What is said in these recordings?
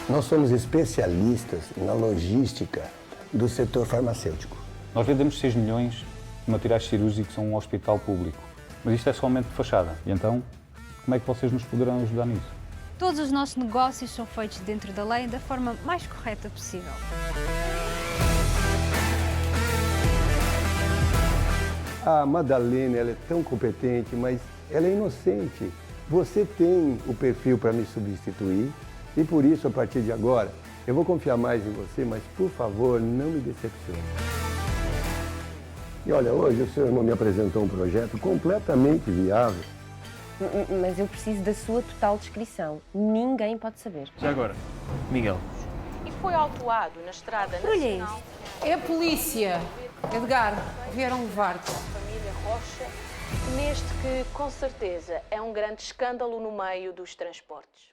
Nós somos especialistas na logística do setor farmacêutico. Nós vendemos 6 milhões de materiais cirúrgicos a um hospital público. Mas isto é somente de fachada. E então, como é que vocês nos poderão ajudar nisso? Todos os nossos negócios são feitos dentro da lei da forma mais correta possível. A Madalena, ela é tão competente, mas ela é inocente. Você tem o perfil para me substituir e por isso, a partir de agora, eu vou confiar mais em você, mas por favor, não me decepcione. E olha, hoje o senhor não me apresentou um projeto completamente viável. Mas eu preciso da sua total descrição. Ninguém pode saber. Já agora, Miguel. E foi autuado na estrada Olha nacional. É a polícia. Edgar, vieram levar-te. Família Rocha, neste que, com certeza, é um grande escândalo no meio dos transportes.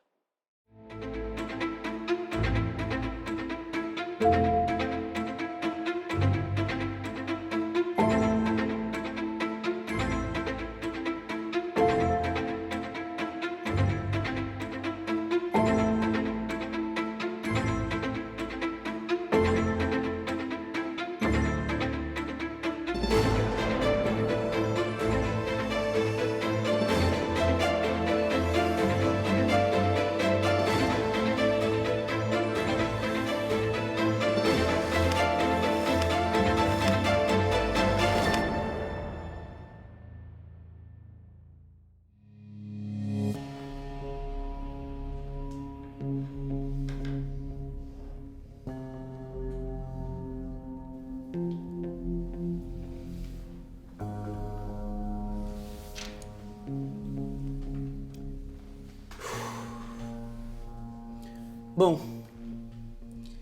Bom,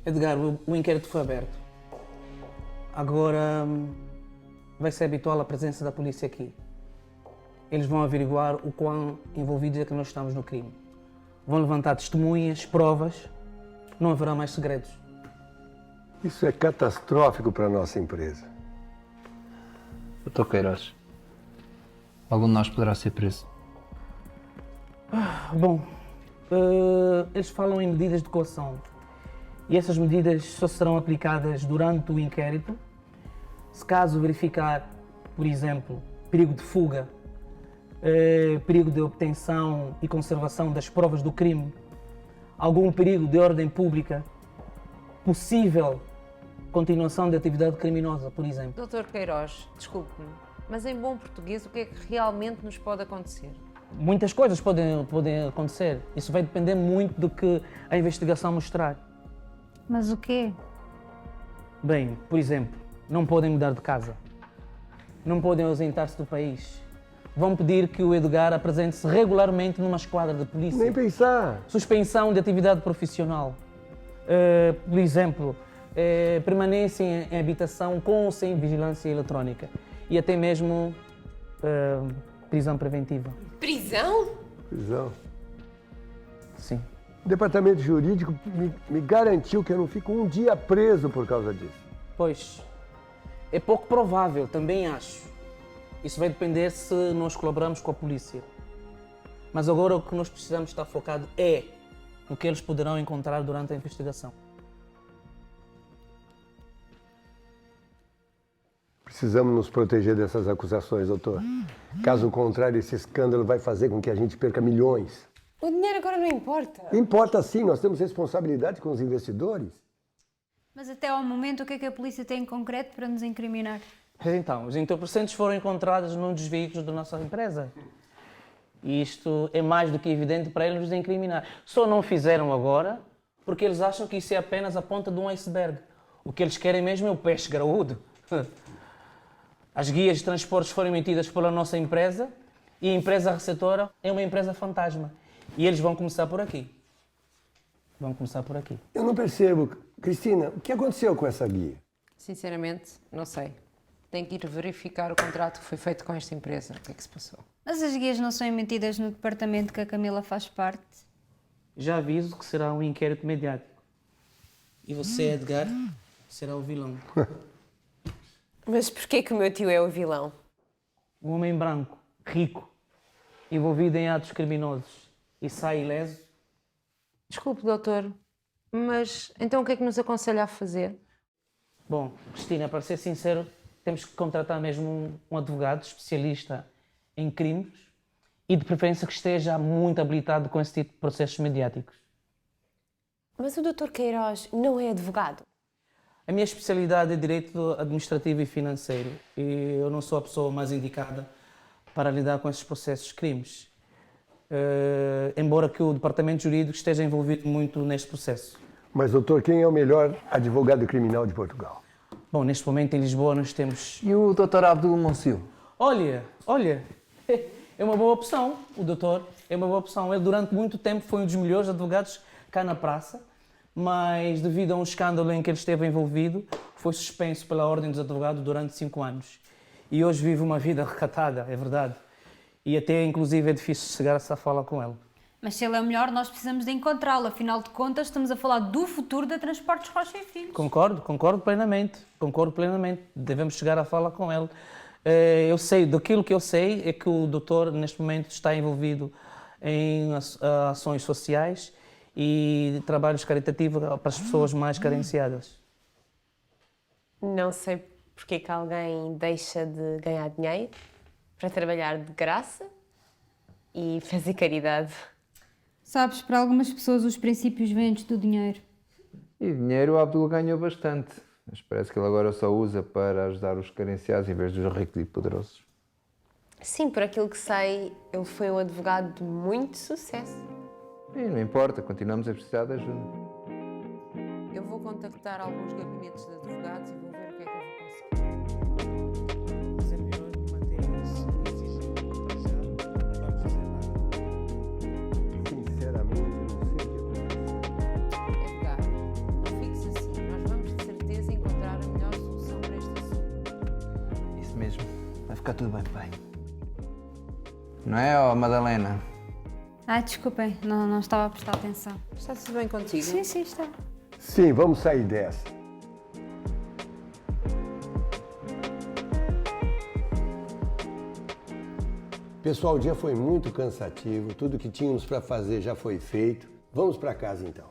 Edgar, o inquérito foi aberto. Agora vai ser habitual a presença da polícia aqui. Eles vão averiguar o quão envolvidos é que nós estamos no crime. Vão levantar testemunhas, provas. Não haverá mais segredos. Isso é catastrófico para a nossa empresa. Dr. Queiroz, algum de nós poderá ser preso? Bom, eles falam em medidas de coação. E essas medidas só serão aplicadas durante o inquérito. Se caso verificar, por exemplo, perigo de fuga, perigo de obtenção e conservação das provas do crime, algum perigo de ordem pública, possível continuação de atividade criminosa, por exemplo. Dr. Queiroz, desculpe-me, mas em bom português, o que é que realmente nos pode acontecer? Muitas coisas podem acontecer. Isso vai depender muito do que a investigação mostrar. Mas o quê? Bem, por exemplo, não podem mudar de casa. Não podem ausentar-se do país. Vão pedir que o Edgar apresente-se regularmente numa esquadra de polícia. Nem pensar. Suspensão de atividade profissional. Por exemplo, permanência em habitação com ou sem vigilância eletrónica. E até mesmo prisão preventiva. Prisão? Prisão. Sim. O departamento jurídico me garantiu que eu não fico um dia preso por causa disso. Pois, é pouco provável, também acho. Isso vai depender se nós colaboramos com a polícia. Mas agora o que nós precisamos estar focado é no que eles poderão encontrar durante a investigação. Precisamos nos proteger dessas acusações, doutor. Caso contrário, esse escândalo vai fazer com que a gente perca milhões. O dinheiro agora não importa. Importa sim, nós temos responsabilidade com os investidores. Mas até ao momento, o que é que a polícia tem em concreto para nos incriminar? Então, os entorpecentes foram encontrados num dos veículos da nossa empresa. E isto é mais do que evidente para eles nos incriminar. Só não fizeram agora porque eles acham que isso é apenas a ponta de um iceberg. O que eles querem mesmo é o peixe graúdo. As guias de transportes foram emitidas pela nossa empresa e a empresa receptora é uma empresa fantasma. E eles vão começar por aqui. Vão começar por aqui. Eu não percebo. Cristina, o que aconteceu com essa guia? Sinceramente, não sei. Tenho que ir verificar o contrato que foi feito com esta empresa. O que é que se passou? Mas as guias não são emitidas no departamento que a Camila faz parte? Já aviso que será um inquérito mediático. E você, Edgar, será o vilão. Mas porquê que o meu tio é o vilão? Um homem branco, rico, envolvido em atos criminosos e sai ileso. Desculpe, doutor, Mas então o que é que nos aconselha a fazer? Bom, Cristina, para ser sincero, temos que contratar mesmo um advogado especialista em crimes e de preferência que esteja muito habilitado com esse tipo de processos mediáticos. Mas o Dr. Queiroz não é advogado? A minha especialidade é Direito Administrativo e Financeiro e eu não sou a pessoa mais indicada para lidar com esses processos de crimes. Embora que o Departamento Jurídico esteja envolvido muito neste processo. Mas, doutor, quem é o melhor advogado criminal de Portugal? Bom, neste momento em Lisboa nós temos... E o Dr. Abdul Monsil? Olha, é uma boa opção, o doutor, é uma boa opção. Ele durante muito tempo foi um dos melhores advogados cá na praça, mas devido a um escândalo em que ele esteve envolvido, foi suspenso pela Ordem dos Advogados durante 5 anos. E hoje vive uma vida recatada, é verdade. E até, inclusive, é difícil chegar-se a falar com ele. Mas se ele é o melhor, nós precisamos de encontrá-lo. Afinal de contas, estamos a falar do futuro da Transportes Rocha e Filhos. Concordo plenamente. Devemos chegar a falar com ele. Eu sei, daquilo que eu sei, é que o doutor, neste momento, está envolvido em ações sociais e trabalhos caritativos para as pessoas mais carenciadas. Não sei porque é que alguém deixa de ganhar dinheiro para trabalhar de graça e fazer caridade. Sabes, para algumas pessoas os princípios vêm antes do dinheiro. E dinheiro o Abdul ganhou bastante. Mas parece que ele agora só usa para ajudar os carenciados em vez dos ricos e poderosos. Sim, por aquilo que sei, ele foi um advogado de muito sucesso. E não importa, continuamos a precisar de ajuda. Eu vou contactar alguns gabinetes de advogados e vou ver o que é que eu vou conseguir. Mas é melhor manter isso sigilo para já, não vamos fazer nada. Sinceramente, não sei o que é. Edgar, não fiques assim. Nós vamos de certeza encontrar a melhor solução para este assunto. Isso mesmo. Vai ficar tudo bem, pai. Não é, ó Madalena? Desculpem, não estava a prestar atenção. Está tudo bem contigo? Sim, está. Sim, vamos sair dessa. Pessoal, o dia foi muito cansativo, tudo que tínhamos para fazer já foi feito. Vamos para casa então.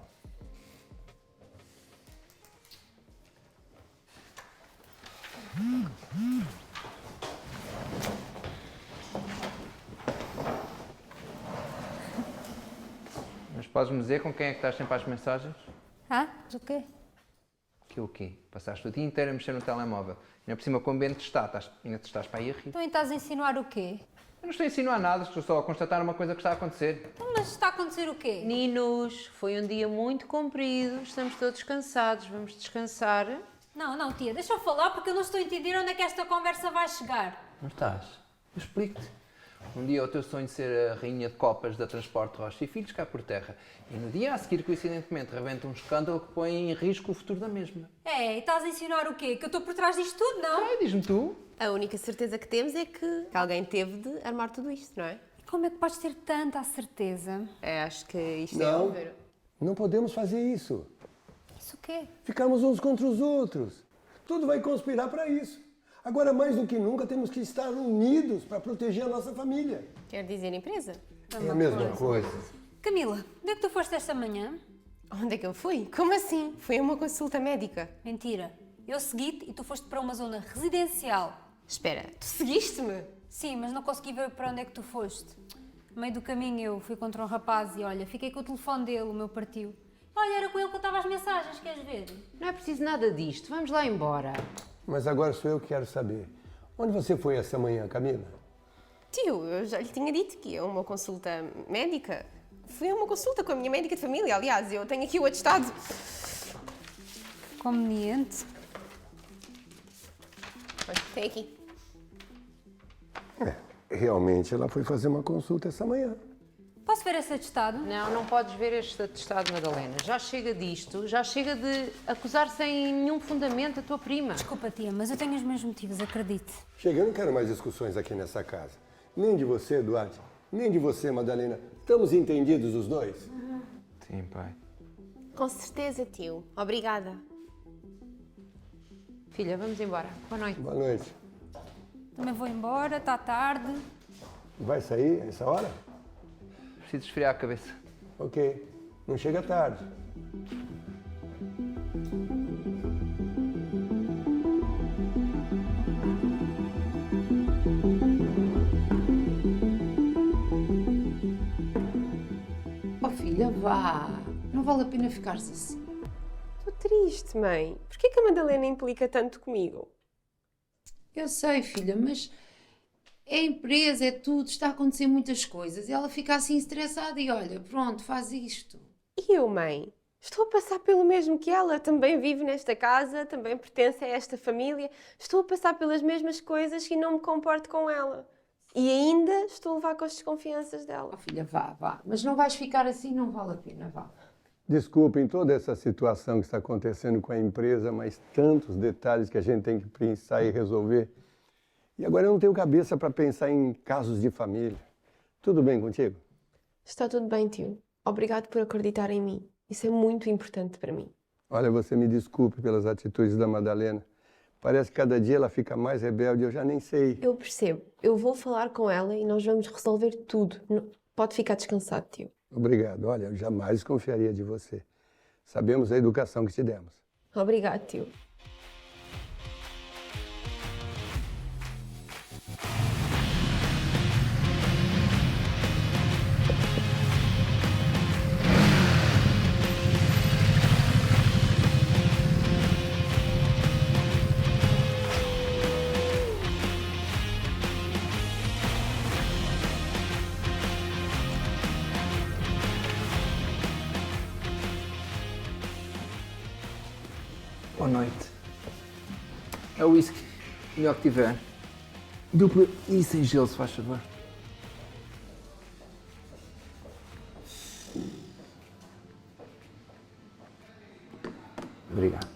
Mas podes-me dizer com quem é que estás sempre às mensagens? O quê? Que o quê? Passaste o dia inteiro a mexer no telemóvel. E ainda por cima, como bem te ainda te estás para aí a rir. Então estás a insinuar o quê? Eu não estou a insinuar nada, estou só a constatar uma coisa que está a acontecer. Então, mas está a acontecer o quê? Meninos, foi um dia muito comprido, estamos todos cansados, vamos descansar. Não, tia, deixa eu falar porque eu não estou a entender onde é que esta conversa vai chegar. Não estás? Eu explico-te. Um dia o teu sonho de ser a rainha de copas da Transporte Rocha e Filhos cai por terra. E no dia a seguir, coincidentemente, rebenta um escândalo que põe em risco o futuro da mesma. E estás a insinuar o quê? Que eu estou por trás disto tudo, não? Diz-me tu. A única certeza que temos é que alguém teve de armar tudo isto, não é? E como é que podes ter tanta certeza? Acho que isto Não, é não podemos fazer isso. Isso o quê? Ficamos uns contra os outros. Tudo vai conspirar para isso. Agora, mais do que nunca, temos que estar unidos para proteger a nossa família. Quer dizer empresa? É a mesma coisa. Camila, onde é que tu foste esta manhã? Onde é que eu fui? Como assim? Fui a uma consulta médica. Mentira. Eu segui-te e tu foste para uma zona residencial. Espera, tu seguiste-me? Sim, mas não consegui ver para onde é que tu foste. No meio do caminho eu fui contra um rapaz e olha, fiquei com o telefone dele, o meu partiu. Olha, era com ele que eu estava as mensagens, queres ver? Não é preciso nada disto, vamos lá embora. Mas agora sou eu que quero saber. Onde você foi essa manhã, Camila? Tio, eu já lhe tinha dito que ia a uma consulta médica. Fui a uma consulta com a minha médica de família, aliás, eu tenho aqui o atestado. Conveniente. Olha, tem aqui. Realmente, ela foi fazer uma consulta essa manhã. Posso ver esse atestado? Não podes ver este atestado, Madalena. Já chega disto, já chega de acusar sem nenhum fundamento a tua prima. Desculpa, tia, mas eu tenho os meus motivos, acredite. Chega, eu não quero mais discussões aqui nessa casa. Nem de você, Duarte, nem de você, Madalena. Estamos entendidos os dois? Sim, pai. Com certeza, tio. Obrigada. Filha, vamos embora. Boa noite. Boa noite. Também vou embora, está tarde. Vai sair a essa hora? Preciso esfriar a cabeça. Ok. Não chega tarde. filha, vá. Não vale a pena ficares assim. Estou triste, mãe. Porquê que a Madalena implica tanto comigo? Eu sei, filha, mas é empresa, é tudo, está a acontecer muitas coisas. E ela fica assim estressada e olha, pronto, faz isto. E eu, mãe? Estou a passar pelo mesmo que ela. Também vivo nesta casa, também pertenço a esta família. Estou a passar pelas mesmas coisas e não me comporto com ela. E ainda estou a levar com as desconfianças dela. Oh, filha, vá, vá. Mas não vais ficar assim, não vale a pena, vá. Desculpem toda essa situação que está acontecendo com a empresa, mas tantos detalhes que a gente tem que pensar e resolver. E agora eu não tenho cabeça para pensar em casos de família. Tudo bem contigo? Está tudo bem, tio. Obrigado por acreditar em mim. Isso é muito importante para mim. Olha, você me desculpe pelas atitudes da Madalena. Parece que cada dia ela fica mais rebelde, eu já nem sei. Eu percebo. Eu vou falar com ela e nós vamos resolver tudo. Pode ficar descansado, tio. Obrigado. Olha, eu jamais confiaria de você. Sabemos a educação que te demos. Obrigado, tio. Boa noite. É o whisky. Melhor que tiver. Duplo e sem gelo, se faz favor. Obrigado.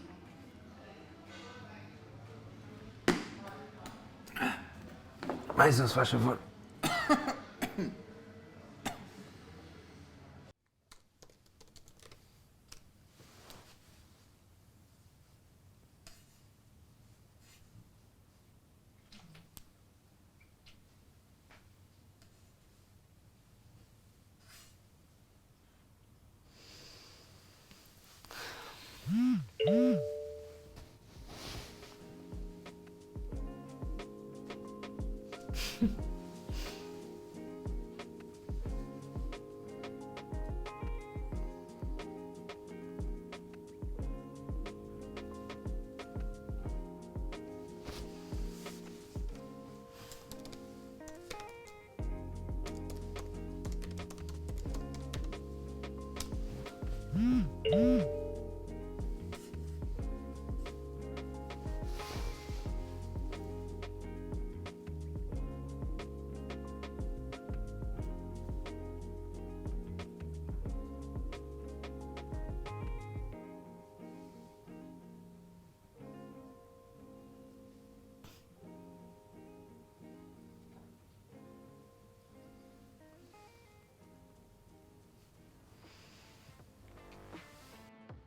Mais um, se faz favor.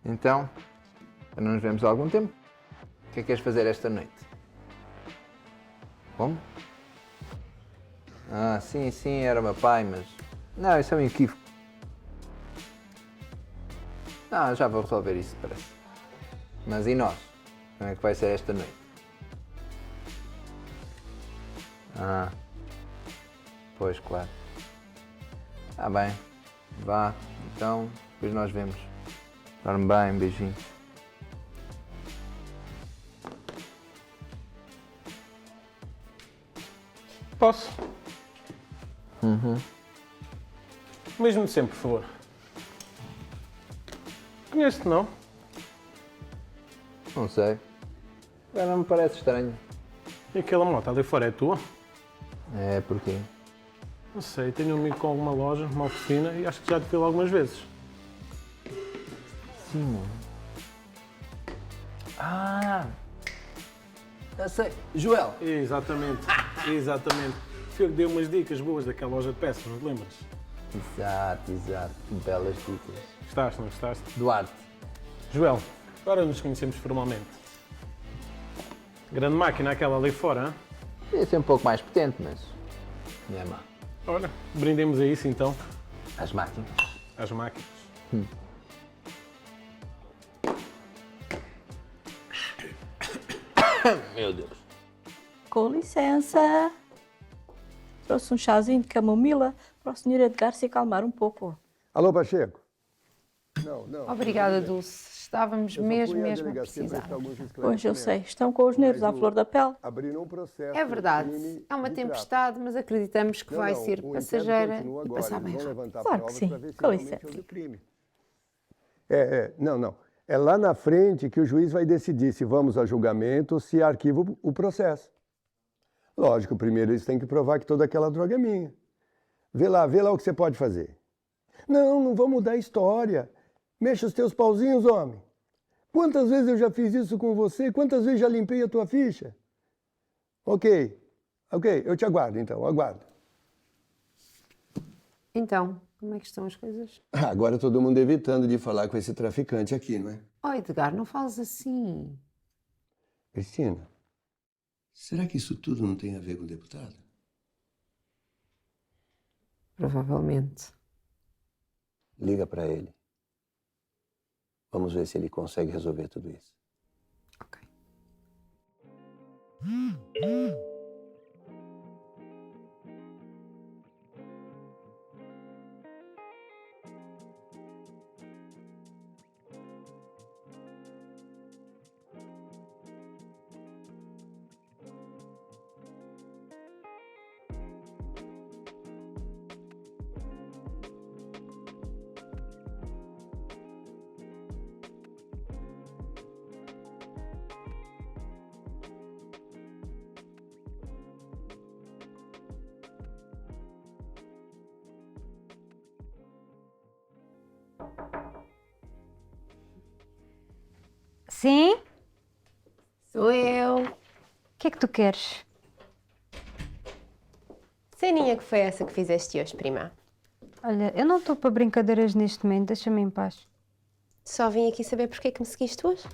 Então, não nos vemos há algum tempo. O que é que queres fazer esta noite? Como? Ah, sim, era o meu pai, mas... Não, isso é um equívoco. Não, já vou resolver isso, parece. Mas e nós? Como é que vai ser esta noite? Ah, pois, claro. Tá bem. Vá, então, depois nós vemos. Dorme bem, beijinho. Posso? Mesmo de sempre, por favor. Conheço-te, não? Não sei. Agora não me parece estranho. E aquela moto ali fora é tua? É, porquê? Não sei, tenho um amigo com alguma loja, uma oficina, e acho que já te vi lá algumas vezes. Sim. Ah! Eu sei. Joel! Exatamente, exatamente. Foi que deu umas dicas boas daquela loja de peças, não te lembras? Exato. Que belas dicas. Gostaste, não gostaste? Duarte. Joel, agora nos conhecemos formalmente. Grande máquina aquela ali fora, hein? Podia ser um pouco mais potente, mas... não é má. Olha, brindemos a isso então. As máquinas. Às máquinas. Meu Deus. Com licença. Trouxe um chazinho de camomila para o Sr. Edgar se acalmar um pouco. Alô, Pacheco? Não. Obrigada, Dulce. Estávamos Eu só mesmo, fui à mesmo a delegacia precisar. prestar alguns Pois eu esclarecimentos. sei, estão com os nervos à Mas flor da pele. Abriram um processo. É verdade, crime é uma de tempestade, mas acreditamos que tráfico. vai Não, ser o inquérito passageira continua e agora. passar Eles bem vão rápido. levantar Claro que provas sim. para ver se Com realmente licença. houve crime. Não. É lá na frente que o juiz vai decidir se vamos a julgamento ou se arquiva o processo. Lógico, primeiro eles têm que provar que toda aquela droga é minha. Vê lá o que você pode fazer. Não vou mudar a história. Mexa os teus pauzinhos, homem. Quantas vezes eu já fiz isso com você? Quantas vezes já limpei a tua ficha? Ok, eu te aguardo então, aguardo. Então, como é que estão as coisas? Agora todo mundo evitando de falar com esse traficante aqui, não é? Oh, Edgar, não fales assim. Cristina, será que isso tudo não tem a ver com o deputado? Provavelmente. Liga para ele. Vamos ver se ele consegue resolver tudo isso. Ok. Sim? Sou eu. O que é que tu queres? Ceninha que foi essa que fizeste hoje, prima? Olha, eu não estou para brincadeiras neste momento, deixa-me em paz. Só vim aqui saber porque é que me seguiste hoje.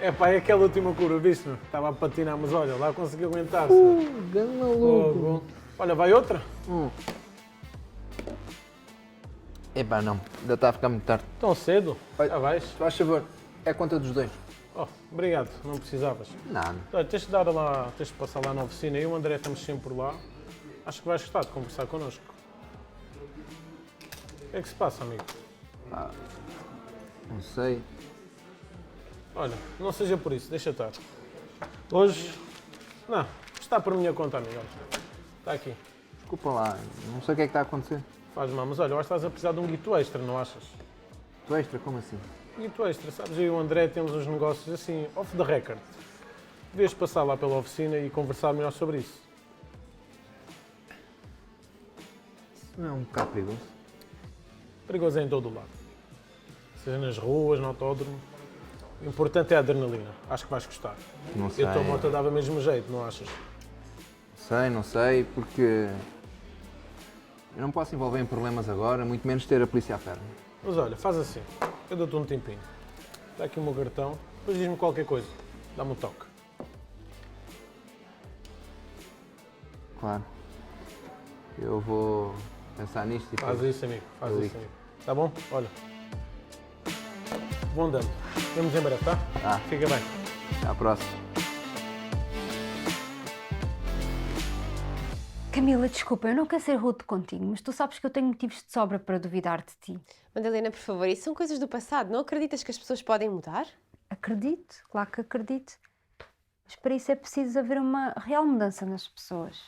Epá, é aquela última cura, viste? Estava a patinar, mas olha, lá consegui aguentar-se. Grande maluco. Fogo. Olha, vai outra? Epá, não. Ainda está a ficar muito tarde. Tão cedo? Olha. Já vais? Faz favor, é conta dos dois. Oh, obrigado, não precisavas. Nada. Olha, tens de passar lá na oficina e o André estamos sempre por lá. Acho que vais gostar de conversar connosco. O que é que se passa, amigo? Não sei. Olha, não seja por isso, deixa estar. Hoje, não, está por minha conta, amigo. Olha, está aqui. Desculpa lá, não sei o que é que está a acontecer. Faz mal, mas olha, eu acho que estás a precisar de um guito extra, não achas? Tu extra, como assim? Guito extra, sabes? Eu e o André temos uns negócios assim, off the record. Devias passar lá pela oficina e conversar melhor sobre isso. Isso não é um bocado perigoso? Perigoso é em todo o lado. Seja nas ruas, no autódromo. O importante é a adrenalina. Acho que vais gostar. Não E sei. a tua moto dava mesmo jeito, não achas? Não sei, porque eu não posso envolver em problemas agora, muito menos ter a polícia à perna. Mas olha, faz assim. Eu dou-te um tempinho. Está aqui o meu cartão. Depois diz-me qualquer coisa. Dá-me um toque. Claro. Eu vou pensar nisto e Faz depois isso, amigo. Faz eu isso, ligo. amigo. Tá bom? Olha. Bom andando. Vemos em breve, tá? Tá. Fica bem. Até à próxima. Camila, desculpa, eu não quero ser rude contigo, mas tu sabes que eu tenho motivos de sobra para duvidar de ti. Madalena, por favor, isso são coisas do passado. Não acreditas que as pessoas podem mudar? Acredito, claro que acredito. Mas para isso é preciso haver uma real mudança nas pessoas.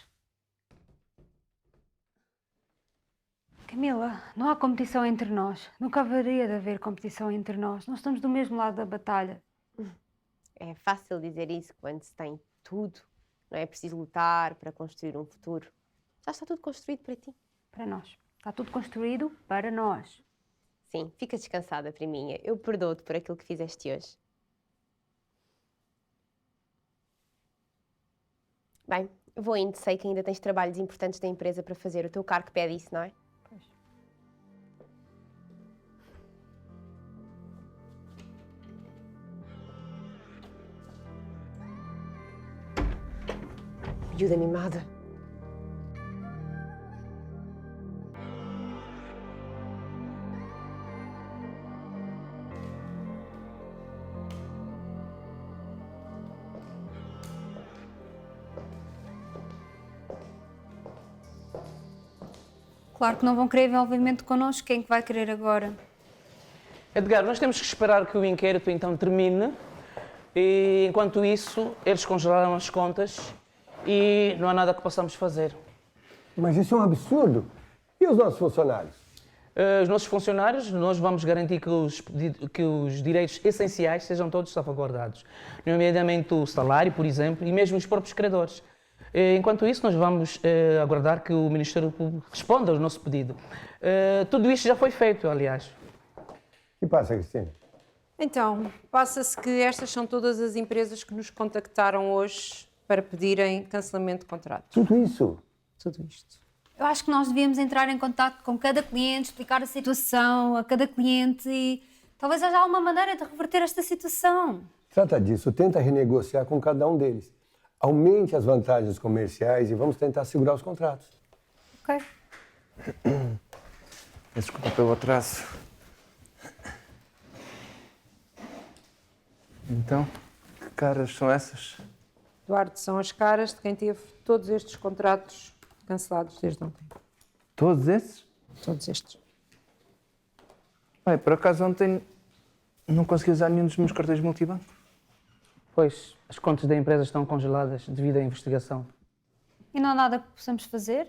Camila, não há competição entre nós. Nunca haveria de haver competição entre nós. Nós estamos do mesmo lado da batalha. É fácil dizer isso quando se tem tudo. Não é preciso lutar para construir um futuro. Já está tudo construído para ti. Para nós. Está tudo construído para nós. Sim, fica descansada, priminha. Eu perdoo-te por aquilo que fizeste hoje. Bem, vou indo. Sei que ainda tens trabalhos importantes da empresa para fazer. O teu cargo pede isso, não é? Pois. Miúda mimada. Claro que não vão querer envolvimento connosco, quem é que vai querer agora? Edgar, nós temos que esperar que o inquérito então termine e, enquanto isso, eles congelaram as contas e não há nada que possamos fazer. Mas isso é um absurdo. E os nossos funcionários? Os nossos funcionários, nós vamos garantir que os direitos essenciais sejam todos salvaguardados, nomeadamente o salário, por exemplo, e mesmo os próprios credores. Enquanto isso, nós vamos aguardar que o Ministério Público responda ao nosso pedido. Tudo isto já foi feito, aliás. O que passa, Cristina? Então, passa-se que estas são todas as empresas que nos contactaram hoje para pedirem cancelamento de contratos. Tudo isso? Tudo isto. Eu acho que nós devíamos entrar em contato com cada cliente, explicar a situação a cada cliente e talvez haja alguma maneira de reverter esta situação. Trata disso, tenta renegociar com cada um deles. Aumente as vantagens comerciais e vamos tentar segurar os contratos. Ok. Desculpa pelo atraso. Então, que caras são essas? Eduardo, são as caras de quem teve todos estes contratos cancelados desde ontem. Todos esses? Todos estes. Bem, por acaso ontem não consegui usar nenhum dos meus cartões multibanco. Pois, as contas da empresa estão congeladas devido à investigação. E não há nada que possamos fazer?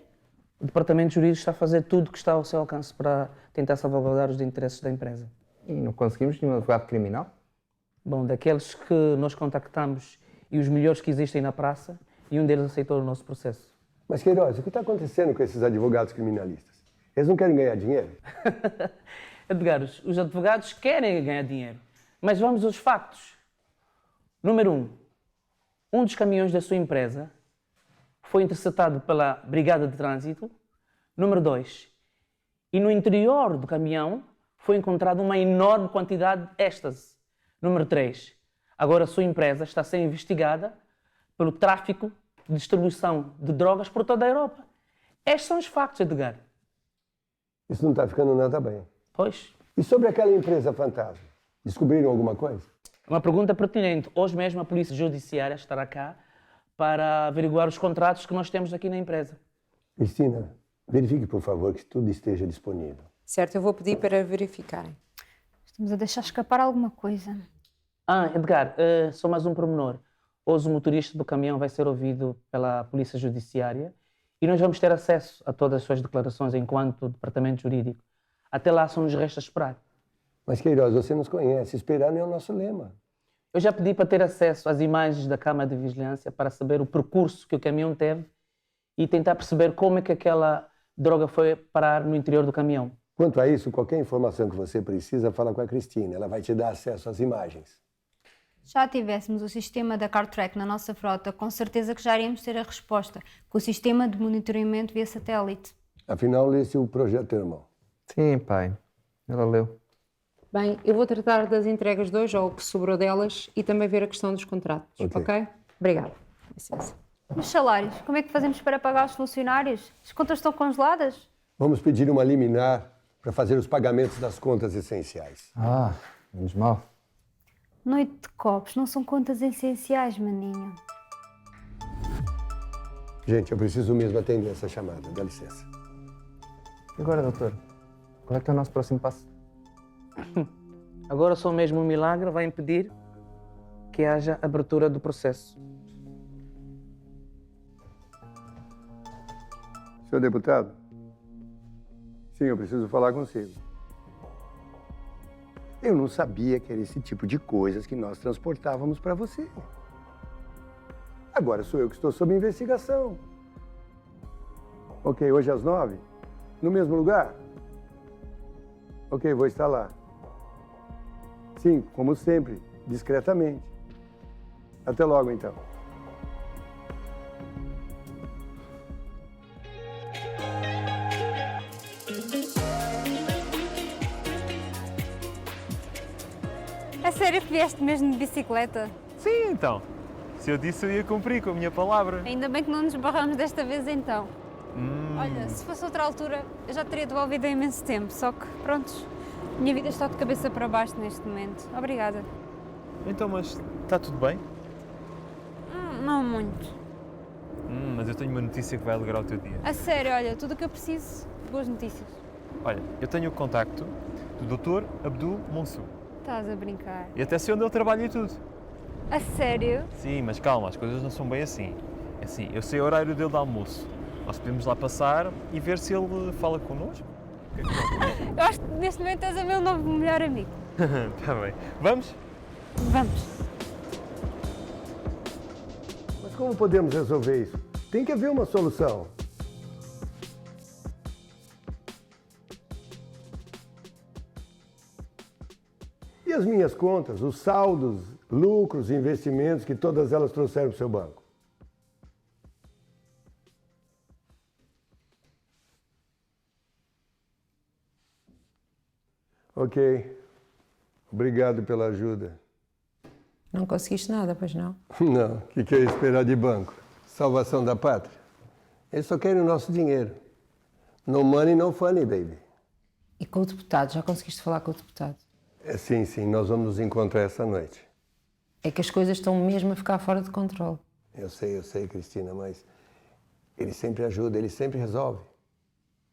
O Departamento Jurídico está a fazer tudo o que está ao seu alcance para tentar salvaguardar os interesses da empresa. E não conseguimos nenhum advogado criminal? Bom, daqueles que nós contactamos e os melhores que existem na praça, e um deles aceitou o nosso processo. Mas, Queiroz, o que está acontecendo com esses advogados criminalistas? Eles não querem ganhar dinheiro? Edgar, os advogados querem ganhar dinheiro, mas vamos aos factos. Número 1. Um dos caminhões da sua empresa foi interceptado pela Brigada de Trânsito. Número 2. E no interior do caminhão foi encontrada uma enorme quantidade de êxtase. Número 3. Agora a sua empresa está a ser investigada pelo tráfico de distribuição de drogas por toda a Europa. Estes são os factos, Edgar. Isso não está ficando nada bem. Pois. E sobre aquela empresa fantasma? Descobriram alguma coisa? Uma pergunta pertinente. Hoje mesmo a Polícia Judiciária estará cá para averiguar os contratos que nós temos aqui na empresa. Cristina, verifique, por favor, que tudo esteja disponível. Certo, eu vou pedir para verificarem. Estamos a deixar escapar alguma coisa. Edgar, só mais um pormenor. Hoje o motorista do caminhão vai ser ouvido pela Polícia Judiciária e nós vamos ter acesso a todas as suas declarações enquanto Departamento Jurídico. Até lá só nos resta esperar. Mas, Queiroz, você nos conhece. Esperar não é o nosso lema. Eu já pedi para ter acesso às imagens da câmara de vigilância para saber o percurso que o caminhão teve e tentar perceber como é que aquela droga foi parar no interior do caminhão. Quanto a isso, qualquer informação que você precisa, fala com a Cristina. Ela vai te dar acesso às imagens. Já tivéssemos o sistema da CarTrack na nossa frota, com certeza que já iríamos ter a resposta, com o sistema de monitoramento via satélite. Afinal, lê-se o projeto do irmão. Sim, pai. Ela leu. Bem, eu vou tratar das entregas de hoje, ou o que sobrou delas, e também ver a questão dos contratos, ok? Obrigada. Licença. Os salários, como é que fazemos para pagar os funcionários? As contas estão congeladas? Vamos pedir uma liminar para fazer os pagamentos das contas essenciais. Menos mal. Noite de copos, não são contas essenciais, maninho. Gente, eu preciso mesmo atender essa chamada. Dá licença. E agora, doutor? Qual é que é o nosso próximo passo? Agora só mesmo um milagre vai impedir que haja abertura do processo. Senhor deputado? Sim, eu preciso falar consigo. Eu não sabia que era esse tipo de coisas que nós transportávamos para você. Agora sou eu que estou sob investigação. Ok, hoje às 9? No mesmo lugar? Ok, vou estar lá. Sim, como sempre, discretamente. Até logo, então. É sério que vieste mesmo de bicicleta? Sim, então. Se eu disse, eu ia cumprir com a minha palavra. Ainda bem que não nos barramos desta vez, então. Olha, se fosse outra altura, eu já teria devolvido há imenso tempo. Só que, prontos, minha vida está de cabeça para baixo neste momento. Obrigada. Então, mas está tudo bem? Não muito. Mas eu tenho uma notícia que vai alegrar o teu dia. A sério, olha, tudo o que eu preciso boas notícias. Olha, eu tenho o contacto do Dr. Abdul Monsur. Estás a brincar. E até sei onde ele trabalha e tudo. A sério? Sim, mas calma, as coisas não são bem assim. É assim, eu sei o horário dele de almoço. Nós podemos lá passar e ver se ele fala connosco. Eu acho que neste momento és o meu novo melhor amigo. Está bem. Vamos? Vamos. Mas como podemos resolver isso? Tem que haver uma solução. E as minhas contas, os saldos, lucros, investimentos que todas elas trouxeram para o seu banco? Ok. Obrigado pela ajuda. Não conseguiste nada, pois não? Não, o que é esperar de banco? Salvação da pátria? Eles só querem o nosso dinheiro. No money, no funny, baby. E com o deputado, já conseguiste falar com o deputado? Sim, nós vamos nos encontrar essa noite. É que as coisas estão mesmo a ficar fora de controle. Eu sei, Cristina, mas ele sempre ajuda, ele sempre resolve.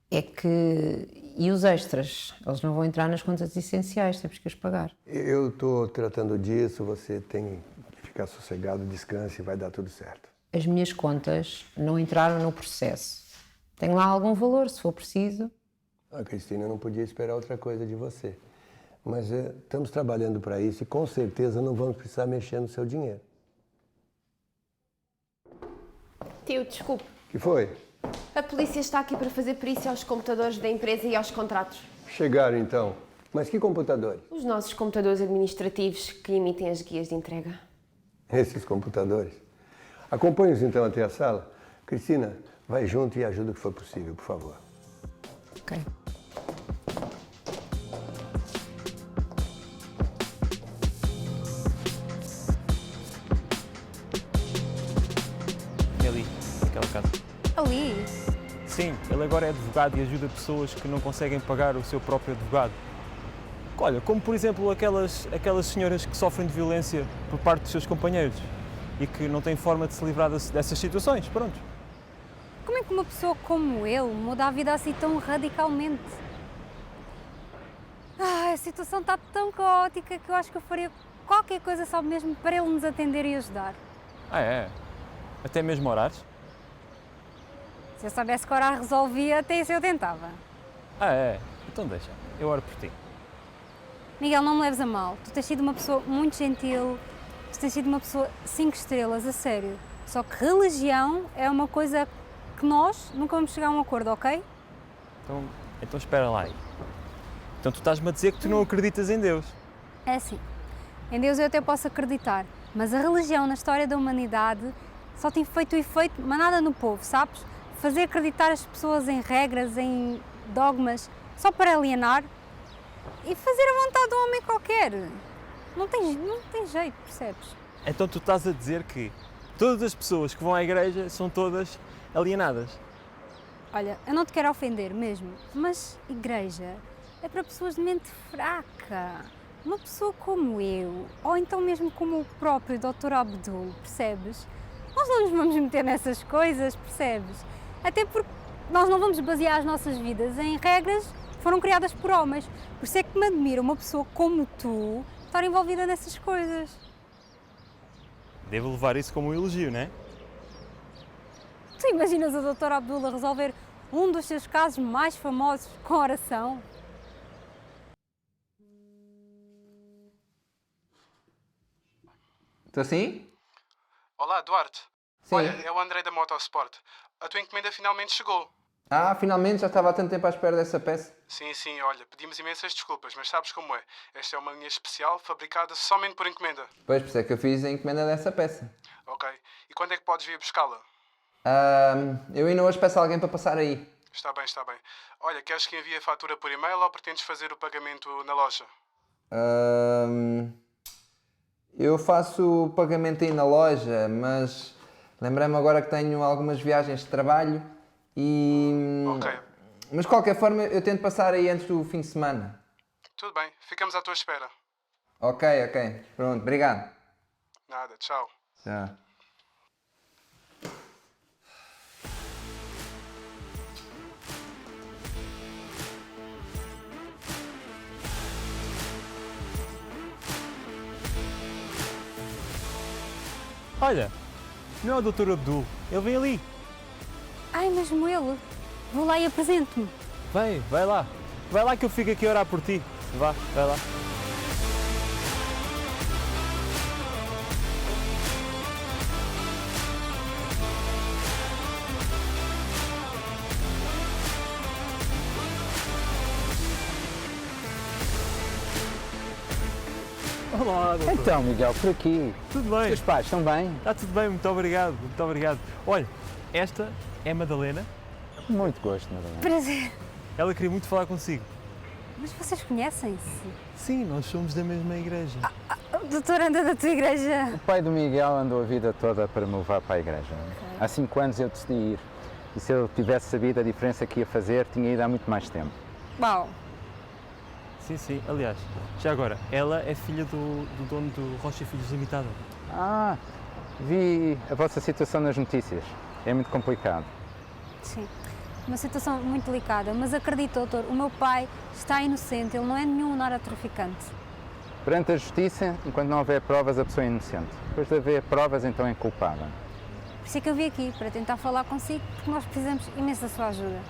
É que... E os extras? Eles não vão entrar nas contas essenciais, temos que os pagar. Eu estou tratando disso, você tem que ficar sossegado, descanse e vai dar tudo certo. As minhas contas não entraram no processo. Tem lá algum valor, se for preciso. Cristina, eu não podia esperar outra coisa de você. Mas estamos trabalhando para isso e com certeza não vamos precisar mexer no seu dinheiro. Tio, desculpe. O que foi? A polícia está aqui para fazer perícia aos computadores da empresa e aos contratos. Chegaram então. Mas que computadores? Os nossos computadores administrativos que emitem as guias de entrega. Esses computadores. Acompanhe-os então até a sala. Cristina, vai junto e ajuda o que for possível, por favor. Ok. É ali, naquela casa. Ali? Sim, ele agora é advogado e ajuda pessoas que não conseguem pagar o seu próprio advogado. Olha, como por exemplo aquelas senhoras que sofrem de violência por parte dos seus companheiros e que não têm forma de se livrar dessas situações, pronto. Como é que uma pessoa como ele muda a vida assim tão radicalmente? A situação está tão caótica que eu acho que eu faria qualquer coisa só mesmo para ele nos atender e ajudar. Ah, é? Até mesmo horários? Se eu soubesse que orar resolvia, até isso eu tentava. Ah, é? Então deixa, eu oro por ti. Miguel, não me leves a mal. Tu tens sido uma pessoa muito gentil, tu tens sido uma pessoa 5 estrelas, a sério. Só que religião é uma coisa que nós nunca vamos chegar a um acordo, ok? Então espera lá aí. Então tu estás-me a dizer que tu não acreditas em Deus? É assim, em Deus eu até posso acreditar, mas a religião na história da humanidade só tem feito o efeito, mas nada no povo, sabes? Fazer acreditar as pessoas em regras, em dogmas, só para alienar e fazer a vontade de um homem qualquer. Não tem jeito, percebes? Então tu estás a dizer que todas as pessoas que vão à igreja são todas alienadas? Olha, eu não te quero ofender mesmo, mas igreja é para pessoas de mente fraca. Uma pessoa como eu, ou então mesmo como o próprio Dr. Abdul, percebes? Nós não nos vamos meter nessas coisas, percebes? Até porque nós não vamos basear as nossas vidas em regras que foram criadas por homens. Por isso é que me admira uma pessoa como tu estar envolvida nessas coisas. Devo levar isso como um elogio, não é? Tu imaginas o Dr. Abdul a resolver um dos seus casos mais famosos com oração? Estou assim? Olá, Duarte. Sim. Olha, é o André da Motorsport. A tua encomenda finalmente chegou. Ah, finalmente, já estava há tanto tempo à espera dessa peça. Sim, olha, pedimos imensas desculpas, mas sabes como é. Esta é uma linha especial fabricada somente por encomenda. Pois, por isso é que eu fiz a encomenda dessa peça. Ok. E quando é que podes vir buscá-la? Eu ainda hoje peço a alguém para passar aí. Está bem. Olha, queres que envie a fatura por e-mail ou pretendes fazer o pagamento na loja? Eu faço o pagamento aí na loja, mas lembrei-me agora que tenho algumas viagens de trabalho e... Ok. Mas de qualquer forma eu tento passar aí antes do fim de semana. Tudo bem, ficamos à tua espera. Ok. Pronto, obrigado. Nada, tchau. Tchau. Olha, não é o Dr. Abdul, ele vem ali. Ai, mesmo ele. Vou lá e apresento-me. Vai lá. Vai lá que eu fico aqui a orar por ti. Vai lá. Olá, doutor. Então, Miguel, por aqui. Tudo bem? Os teus pais estão bem? Está tudo bem, muito obrigado, muito obrigado. Olha, esta é a Madalena. Muito gosto, Madalena. Prazer. Ela queria muito falar consigo. Mas vocês conhecem-se? Sim, nós somos da mesma igreja. O doutor anda da tua igreja. O pai do Miguel andou a vida toda para me levar para a igreja. Há 5 anos eu decidi ir. E se eu tivesse sabido a diferença que ia fazer, tinha ido há muito mais tempo. Uau. Sim. Aliás, já agora, ela é filha do dono do Rocha Filhos Limitada. Ah, vi a vossa situação nas notícias. É muito complicado. Sim. Uma situação muito delicada, mas acredito, doutor, o meu pai está inocente, ele não é nenhum narcotraficante. Perante a justiça, enquanto não houver provas, a pessoa é inocente. Depois de haver provas, então é culpada. Por isso é que eu vim aqui, para tentar falar consigo, porque nós precisamos imenso da sua ajuda.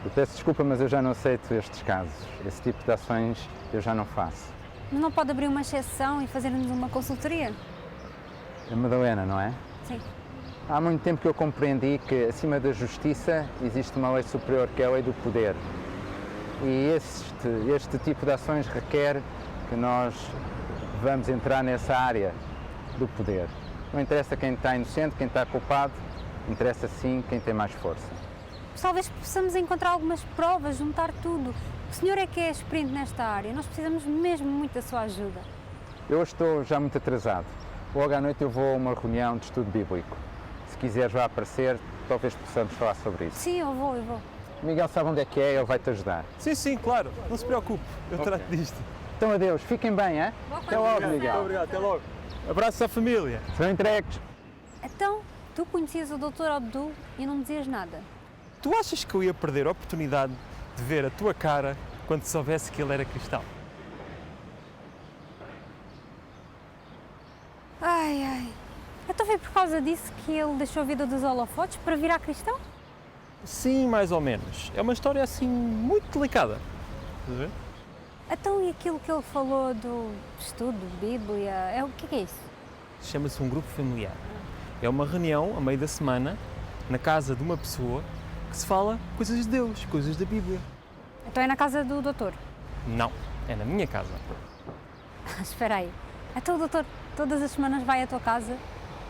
Eu peço desculpa, mas eu já não aceito estes casos. Esse tipo de ações eu já não faço. Mas não pode abrir uma exceção e fazer-nos uma consultoria? A Madalena, não é? Sim. Há muito tempo que eu compreendi que, acima da justiça, existe uma lei superior, que é a lei do poder. E este tipo de ações requer que nós vamos entrar nessa área do poder. Não interessa quem está inocente, quem está culpado, interessa sim quem tem mais força. Talvez possamos encontrar algumas provas, juntar tudo. O senhor é que é experiente nesta área, nós precisamos mesmo muito da sua ajuda. Eu estou já muito atrasado. Logo à noite eu vou a uma reunião de estudo bíblico. Se quiseres já aparecer, talvez possamos falar sobre isso. Sim, eu vou. O Miguel sabe onde é que é, ele vai-te ajudar. Sim, claro, não se preocupe, eu trato disto. Então adeus, fiquem bem, é? Até logo, Miguel. Muito obrigado, até logo. Abraços à família. Serão entregues. Então, tu conhecias o Dr. Abdul e não me dizias nada? Tu achas que eu ia perder a oportunidade de ver a tua cara quando soubesse que ele era cristão? Ai. Então foi por causa disso que ele deixou a vida dos holofotes para virar cristão? Sim, mais ou menos. É uma história assim muito delicada. Estás a ver? Então e aquilo que ele falou do estudo, Bíblia, o que é isso? Chama-se um grupo familiar. É uma reunião, a meio da semana, na casa de uma pessoa que se fala coisas de Deus, coisas da Bíblia. Então é na casa do doutor? Não, é na minha casa. Espera aí. Então o doutor todas as semanas vai à tua casa,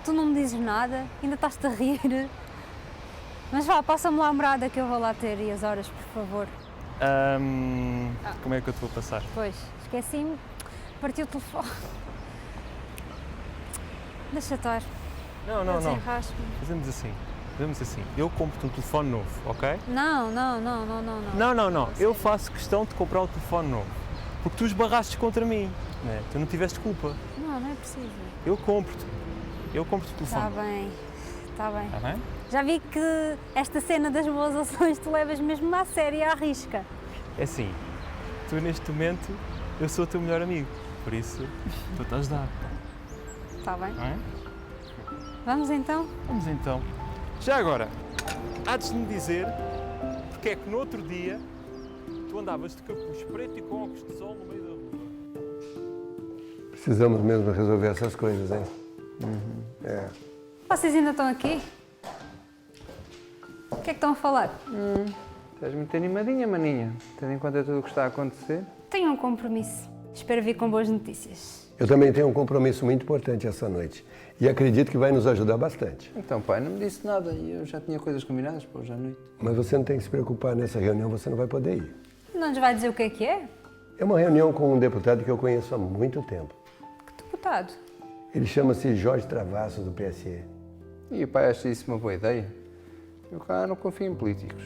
tu não me dizes nada, ainda estás-te a rir. Mas vá, passa-me lá a morada que eu vou lá ter e as horas, por favor. Como é que eu te vou passar? Pois, esqueci-me, partiu o telefone. Deixa estar. Não. Desenrasco-me. Fazemos assim. Eu compro-te um telefone novo, ok? Não. Não. Eu faço questão de comprar um telefone novo. Porque tu esbarraste contra mim, né? Tu não tiveste culpa. Não é preciso. Eu compro-te o telefone. Está bem. Está bem? Já vi que esta cena das boas ações tu levas mesmo à sério e à risca. É assim, tu neste momento, eu sou o teu melhor amigo. Por isso, estou-te a ajudar. Está bem. Não é? Vamos então? Vamos então. Já agora, há-de me dizer porque é que no outro dia tu andavas de capuz preto e com óculos de sol no meio da rua. Precisamos mesmo resolver essas coisas, hein? Vocês ainda estão aqui? O que é que estão a falar? Estás muito animadinha, maninha, tendo em conta tudo o que está a acontecer. Tenho um compromisso. Espero vir com boas notícias. Eu também tenho um compromisso muito importante essa noite e acredito que vai nos ajudar bastante. Então, pai, não me disse nada e eu já tinha coisas combinadas para hoje à noite. Mas você não tem que se preocupar, nessa reunião você não vai poder ir. Não nos vai dizer o que é que é? É uma reunião com um deputado que eu conheço há muito tempo. Que deputado? Ele chama-se Jorge Travassos, do PSE. E o pai acha isso uma boa ideia? Eu cá não confio em políticos.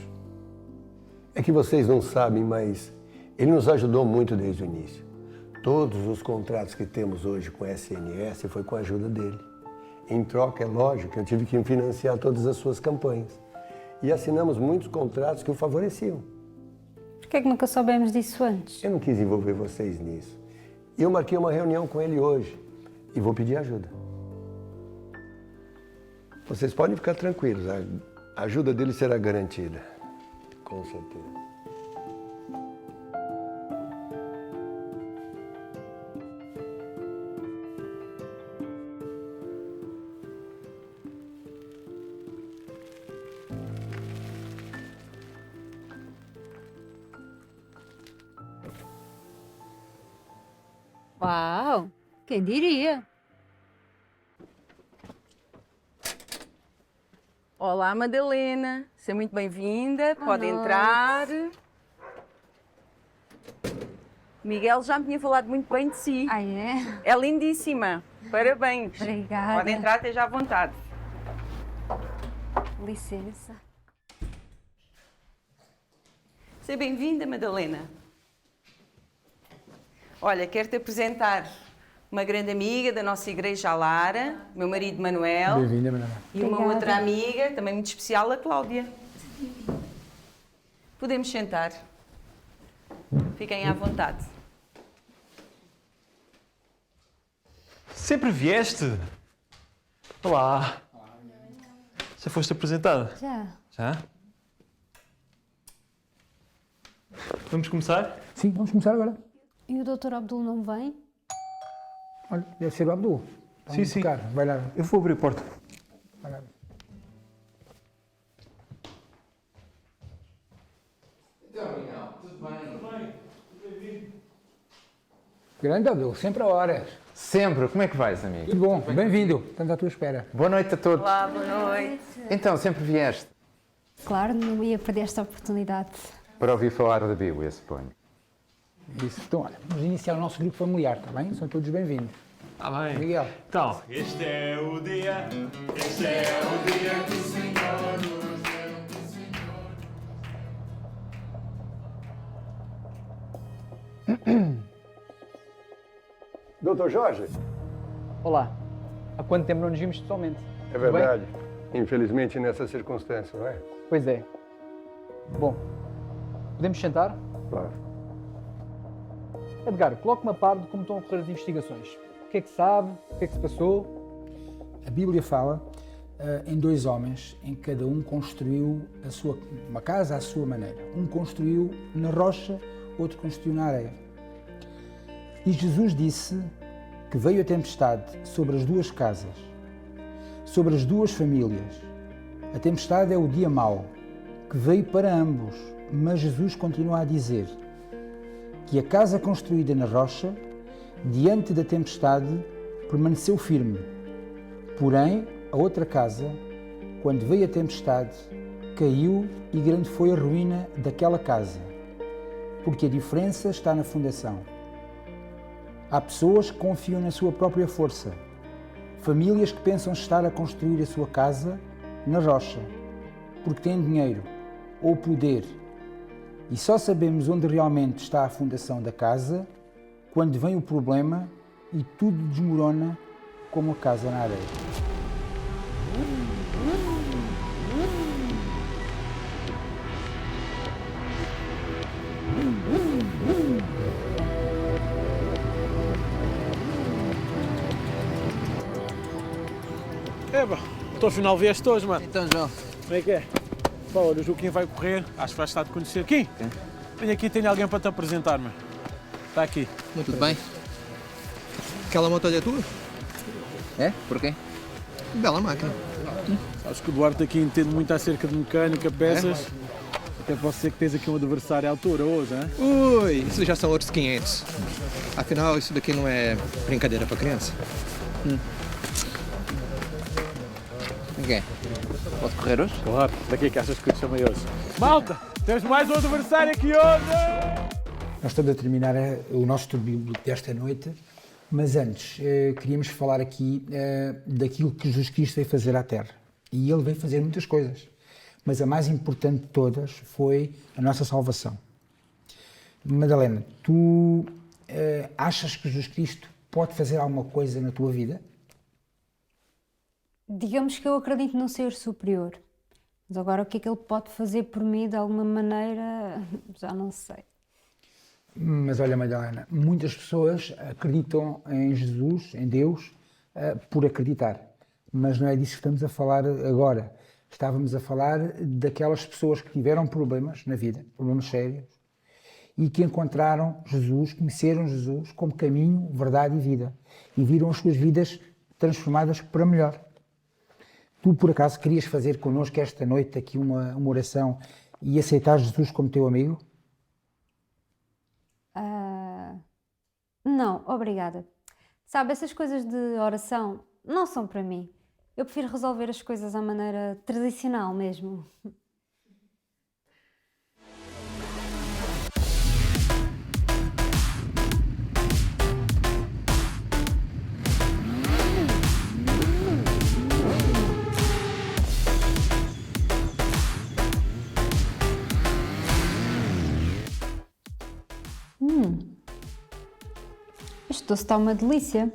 É que vocês não sabem, mas ele nos ajudou muito desde o início. Todos os contratos que temos hoje com a SNS foi com a ajuda dele. Em troca, é lógico que eu tive que financiar todas as suas campanhas. E assinamos muitos contratos que o favoreciam. Por que é que nunca soubemos disso antes? Eu não quis envolver vocês nisso. E eu marquei uma reunião com ele hoje e vou pedir ajuda. Vocês podem ficar tranquilos, a ajuda dele será garantida. Com certeza. Uau! Quem diria? Olá, Madalena. Seja muito bem-vinda. Pode entrar. Miguel já me tinha falado muito bem de si. Ah, é? É lindíssima. Parabéns. Obrigada. Pode entrar, esteja à vontade. Licença. Seja bem-vinda, Madalena. Olha, quero-te apresentar uma grande amiga da nossa igreja, a Lara, meu marido Manuel. Bem-vinda, Manuel. E uma outra amiga, também muito especial, a Cláudia. Podemos sentar. Fiquem à vontade. Sempre vieste? Olá. Já foste apresentada? Já. Já? Vamos começar? Sim, vamos começar agora. E o Dr. Abdul não vem? Olha, deve ser o Abdul. Sim, sim. Tocar. Vai lá. Eu vou abrir a porta. Vai lá. Então, Miguel, tudo bem? Tudo bem. Tudo bem-vindo. Grande Abdul, sempre a horas. Sempre. Como é que vais, amigo? Tudo bom, bem-vindo. Estamos à tua espera. Boa noite a todos. Olá, boa noite. Então, sempre vieste Claro, não ia perder esta oportunidade. para ouvir falar da Bíblia, suponho. Isso. Então, olha, vamos iniciar o nosso grupo familiar, está bem? São todos bem-vindos. Está bem. Miguel. Então, este é o dia que o Senhor nos Doutor Jorge? Olá. Há quanto tempo não nos vimos pessoalmente? É verdade. Infelizmente, nessas circunstâncias, não é? Pois é. Bom, podemos sentar? Claro. Edgar, coloque-me a par de como estão a ocorrer as investigações. O que é que sabe? O que é que se passou? A Bíblia fala em dois homens em que cada um construiu uma casa à sua maneira. Um construiu na rocha, outro construiu na areia. E Jesus disse que veio a tempestade sobre as duas casas, sobre as duas famílias. A tempestade é o dia mau, que veio para ambos, mas Jesus continua a dizer que a casa construída na rocha, diante da tempestade, permaneceu firme. Porém, a outra casa, quando veio a tempestade, caiu e grande foi a ruína daquela casa, porque a diferença está na fundação. Há pessoas que confiam na sua própria força, famílias que pensam estar a construir a sua casa na rocha, porque têm dinheiro ou poder, e só sabemos onde realmente está a fundação da casa quando vem o problema e tudo desmorona como a casa na areia. Eba, então afinal vieste hoje, mano. Então, João. Como é que é? Pá, olha, o Joaquim vai correr, acho que vais estar de conhecer. Aqui? Vem aqui, tenho alguém para te apresentar, mano. Está aqui. Muito bem. Aquela moto é tua? É? Porquê? Bela máquina. Sabes que o Duarte aqui entende muito acerca de mecânica, peças. Até posso ser que tens aqui um adversário à altura hoje, hein? Ui, isso já são outros 500. Afinal, isso daqui não é brincadeira para criança. Ninguém. Posso correr hoje? Claro, daqui que achas que eu te chamei hoje. Malta, temos mais um adversário aqui hoje! Nós estamos a terminar o nosso estudo bíblico desta noite, mas antes queríamos falar aqui daquilo que Jesus Cristo veio fazer à Terra. E ele veio fazer muitas coisas, mas a mais importante de todas foi a nossa salvação. Madalena, tu achas que Jesus Cristo pode fazer alguma coisa na tua vida? Digamos que eu acredito num ser superior. Mas agora o que é que ele pode fazer por mim de alguma maneira, já não sei. Mas olha, Madalena, muitas pessoas acreditam em Jesus, em Deus, por acreditar. Mas não é disso que estamos a falar agora. Estávamos a falar daquelas pessoas que tiveram problemas na vida, problemas sérios, e que encontraram Jesus, conheceram Jesus como caminho, verdade e vida. E viram as suas vidas transformadas para melhor. Tu, por acaso, querias fazer connosco esta noite aqui uma oração e aceitar Jesus como teu amigo? Não, obrigada. Sabe, essas coisas de oração não são para mim. Eu prefiro resolver as coisas à maneira tradicional mesmo. Este doce está uma delícia.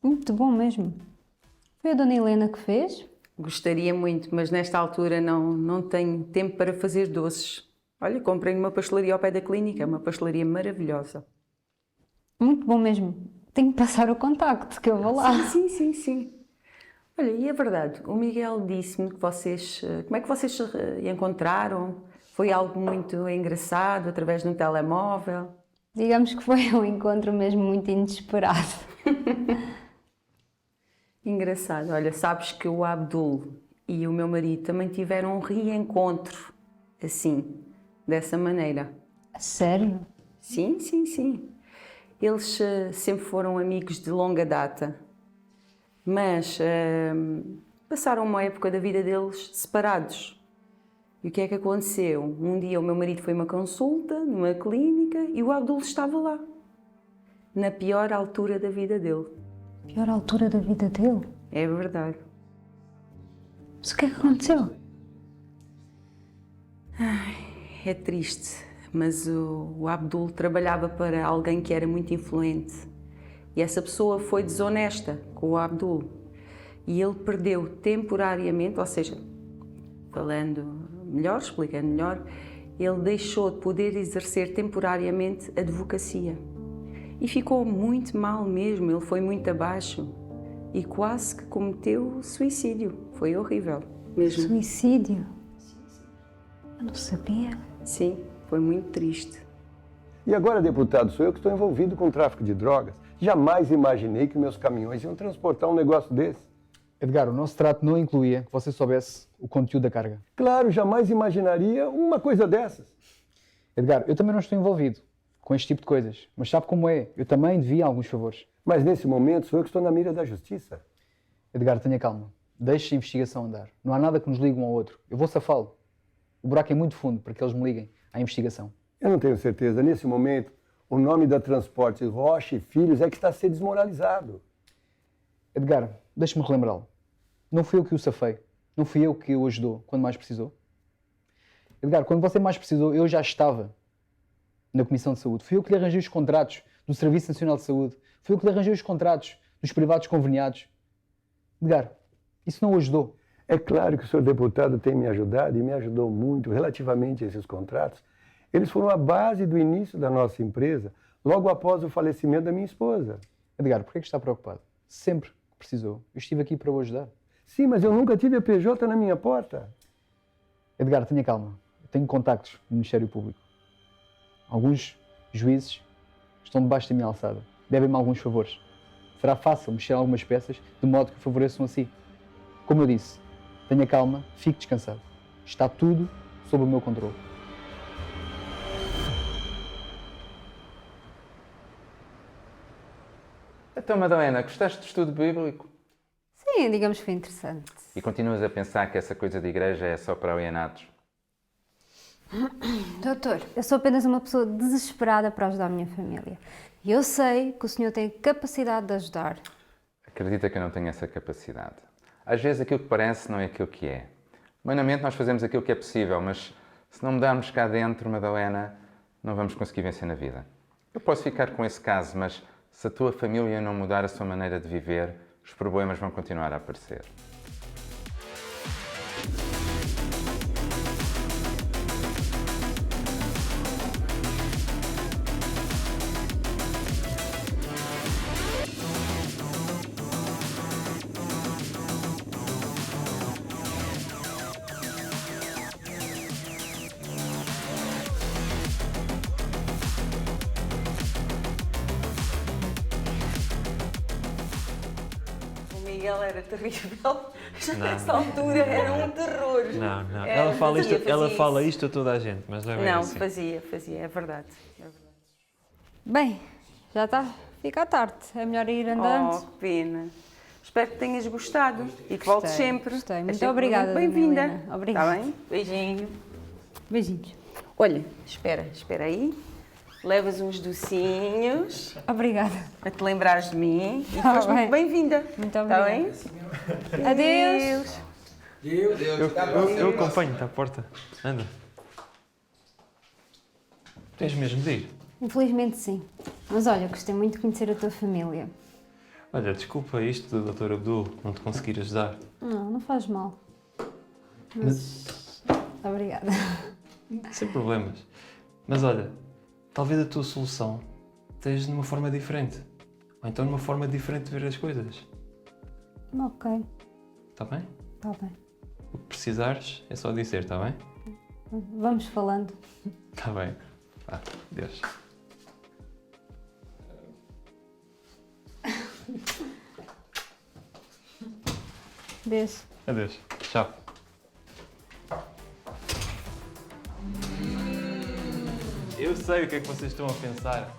Muito bom mesmo. Foi a Dona Helena que fez? Gostaria muito, mas nesta altura não tenho tempo para fazer doces. Olha, comprei uma pastelaria ao pé da clínica, uma pastelaria maravilhosa. Muito bom mesmo. Tenho que passar o contacto, que eu vou lá. Sim. Olha, e é verdade, o Miguel disse-me que vocês... Como é que vocês se encontraram? Foi algo muito engraçado, através de um telemóvel? Digamos que foi um encontro mesmo muito inesperado. Engraçado. Olha, sabes que o Abdul e o meu marido também tiveram um reencontro, assim, dessa maneira. A sério? Sim. Eles sempre foram amigos de longa data, mas passaram uma época da vida deles separados. E o que é que aconteceu? Um dia o meu marido foi a uma consulta numa clínica e o Abdul estava lá, na pior altura da vida dele. Pior altura da vida dele? É verdade. Mas o que é que aconteceu? É triste, mas o Abdul trabalhava para alguém que era muito influente e essa pessoa foi desonesta com o Abdul e ele perdeu temporariamente, ou seja, explicando melhor, ele deixou de poder exercer temporariamente a advocacia. E ficou muito mal mesmo, ele foi muito abaixo e quase que cometeu suicídio. Foi horrível mesmo. Suicídio? Eu não sabia. Sim, foi muito triste. E agora, deputado, sou eu que estou envolvido com o tráfico de drogas. Jamais imaginei que meus caminhões iam transportar um negócio desse. Edgar, o nosso trato não incluía que você soubesse o conteúdo da carga. Claro, jamais imaginaria uma coisa dessas. Edgar, eu também não estou envolvido com este tipo de coisas, mas sabe como é? Eu também devia alguns favores. Mas nesse momento sou eu que estou na mira da justiça. Edgar, tenha calma. Deixe a investigação andar. Não há nada que nos ligue um ao outro. Eu vou safá-lo. O buraco é muito fundo para que eles me liguem à investigação. Eu não tenho certeza. Nesse momento, o nome da Transportes Rocha e Filhos é que está a ser desmoralizado. Edgar, deixe-me relembrá-lo. Não fui eu que o safei. Não fui eu que o ajudou quando mais precisou. Edgar, quando você mais precisou, eu já estava na Comissão de Saúde. Fui eu que lhe arranjei os contratos do Serviço Nacional de Saúde. Fui eu que lhe arranjei os contratos dos privados conveniados. Edgar, isso não o ajudou. É claro que o senhor deputado tem me ajudado e me ajudou muito relativamente a esses contratos. Eles foram a base do início da nossa empresa, logo após o falecimento da minha esposa. Edgar, por que está preocupado? Sempre que precisou, eu estive aqui para o ajudar. Sim, mas eu nunca tive a PJ na minha porta. Edgar, tenha calma. Eu tenho contactos no Ministério Público. Alguns juízes estão debaixo da minha alçada. Devem-me alguns favores. Será fácil mexer algumas peças de modo que favoreçam a si. Como eu disse, tenha calma, fique descansado. Está tudo sob o meu controle. Então, Madalena, gostaste do estudo bíblico? Sim, digamos que foi interessante. E continuas a pensar que essa coisa de igreja é só para alienados? Doutor, eu sou apenas uma pessoa desesperada para ajudar a minha família. E eu sei que o senhor tem capacidade de ajudar. Acredita que eu não tenho essa capacidade. Às vezes aquilo que parece não é aquilo que é. Humanamente nós fazemos aquilo que é possível, mas se não mudarmos cá dentro, Madalena, não vamos conseguir vencer na vida. Eu posso ficar com esse caso, mas se a tua família não mudar a sua maneira de viver, os problemas vão continuar a aparecer. Miguel era terrível. Já nessa altura era um terror. Não. É, Ela fala isto a toda a gente, mas não é bem Não, assim. fazia, é verdade. Bem, já está a ficar tarde. É melhor ir andando. Oh, que pena. Espero que tenhas gostado e que voltes sempre. Gostei. É Muito sempre obrigada, muito bem-vinda. Dona Helena. Obrigada. Está bem? Beijinho. Beijinhos. Olha, espera aí. Levas uns docinhos. Obrigada. Para te lembrares de mim. E Tá foste bem. muito bem-vinda. Muito Está obrigada. bem? Adeus. Eu acompanho-te à porta. Anda. Tens mesmo de ir. Infelizmente sim. Mas olha, gostei muito de conhecer a tua família. Olha, desculpa isto, Dr. Abdul, não te conseguir ajudar. Não faz mal. Mas... Obrigada. Sem problemas. Mas olha, talvez a tua solução esteja numa forma diferente. Ou então numa forma diferente de ver as coisas. Ok, Está bem? está bem. O que precisares é só dizer, está bem? Vamos falando. Está bem. Vá, Deus. Beijo. Adeus. Tchau. Eu sei o que é que vocês estão a pensar.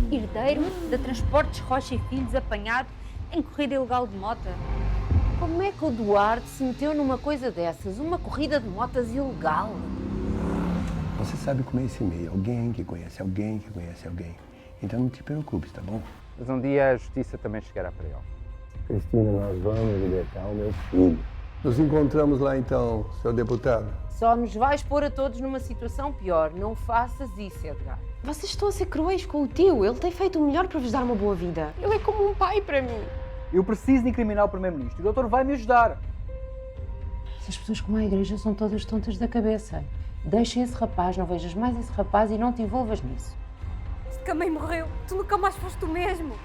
Herdeiro da Transportes Rocha e Filhos apanhado em corrida ilegal de moto. Como é que o Duarte se meteu numa coisa dessas? Uma corrida de motas ilegal? Você sabe como é esse meio. Alguém que conhece alguém que conhece alguém. Então não te preocupes, tá bom? Mas um dia a justiça também chegará para ele. Cristina, nós vamos libertar o meu filho. Nos encontramos lá então, seu deputado. Só nos vais pôr a todos numa situação pior. Não faças isso, Edgar. Vocês estão a ser cruéis com o tio. Ele tem feito o melhor para vos dar uma boa vida. Ele é como um pai para mim. Eu preciso de incriminar o Primeiro-Ministro e o doutor vai me ajudar. Essas pessoas como a igreja são todas tontas da cabeça. Deixa esse rapaz, não vejas mais esse rapaz e não te envolvas nisso. Desde que a mãe morreu, tu nunca mais foste o mesmo.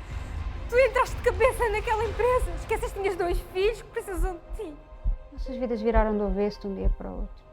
Tu entraste de cabeça naquela empresa. Esqueceste que tinhas 2 filhos que precisam de ti. Nossas vidas viraram do avesso de um dia para o outro.